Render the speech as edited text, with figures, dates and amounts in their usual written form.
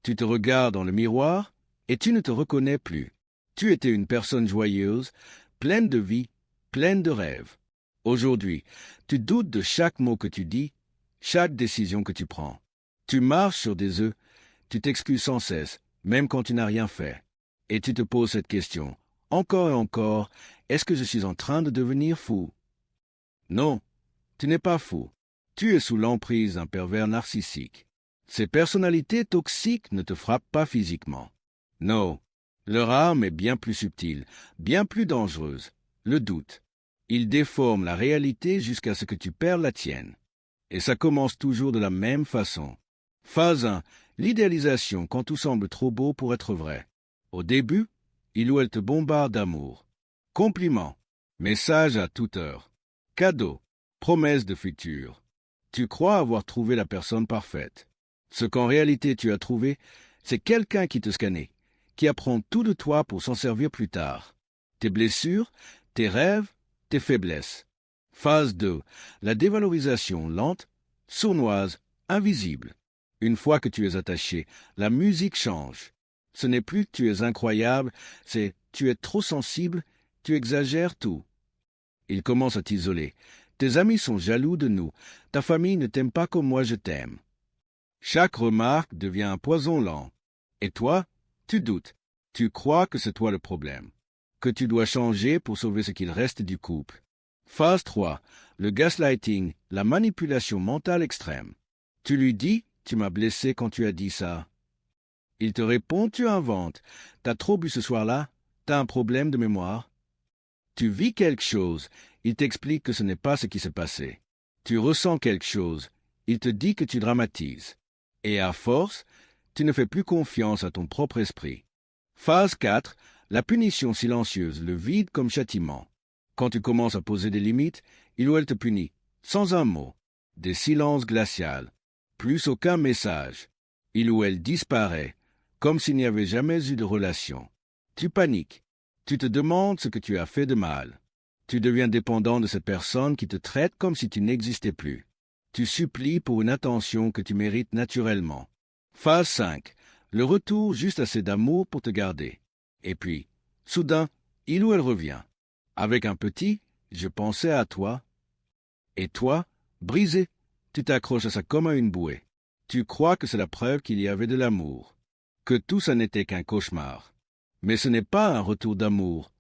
Tu te regardes dans le miroir et tu ne te reconnais plus. Tu étais une personne joyeuse, pleine de vie, pleine de rêves. Aujourd'hui, tu doutes de chaque mot que tu dis, chaque décision que tu prends. Tu marches sur des œufs, tu t'excuses sans cesse, même quand tu n'as rien fait. Et tu te poses cette question, encore et encore, est-ce que je suis en train de devenir fou? Non, tu n'es pas fou. Tu es sous l'emprise d'un pervers narcissique. Ces personnalités toxiques ne te frappent pas physiquement. Non, leur arme est bien plus subtile, bien plus dangereuse, le doute. Ils déforment la réalité jusqu'à ce que tu perdes la tienne. Et ça commence toujours de la même façon. Phase 1. L'idéalisation quand tout semble trop beau pour être vrai. Au début, il ou elle te bombarde d'amour. Compliments, messages à toute heure, cadeaux, promesses de futur. Tu crois avoir trouvé la personne parfaite. Ce qu'en réalité tu as trouvé, c'est quelqu'un qui te scanne, qui apprend tout de toi pour s'en servir plus tard. Tes blessures, tes rêves, tes faiblesses. Phase 2. La dévalorisation lente, sournoise, invisible. Une fois que tu es attaché, la musique change. Ce n'est plus que tu es incroyable, c'est tu es trop sensible, tu exagères tout. Il commence à t'isoler. Tes amis sont jaloux de nous. Ta famille ne t'aime pas comme moi je t'aime. Chaque remarque devient un poison lent. Et toi, tu doutes. Tu crois que c'est toi le problème. Que tu dois changer pour sauver ce qu'il reste du couple. Phase 3. Le gaslighting, la manipulation mentale extrême. Tu lui dis, tu m'as blessé quand tu as dit ça. Il te répond, tu inventes. T'as trop bu ce soir-là? T'as un problème de mémoire? Tu vis quelque chose. Il t'explique que ce n'est pas ce qui s'est passé. Tu ressens quelque chose. Il te dit que tu dramatises. Et à force, tu ne fais plus confiance à ton propre esprit. Phase 4. La punition silencieuse, le vide comme châtiment. Quand tu commences à poser des limites, il ou elle te punit, sans un mot. Des silences glaciales. Plus aucun message. Il ou elle disparaît, comme s'il n'y avait jamais eu de relation. Tu paniques. Tu te demandes ce que tu as fait de mal. Tu deviens dépendant de cette personne qui te traite comme si tu n'existais plus. Tu supplies pour une attention que tu mérites naturellement. Phase 5. Le retour juste assez d'amour pour te garder. Et puis, soudain, il ou elle revient. Avec un petit « je pensais à toi ». Et toi, brisé, tu t'accroches à ça comme à une bouée. Tu crois que c'est la preuve qu'il y avait de l'amour, que tout ça n'était qu'un cauchemar. Mais ce n'est pas un retour d'amour,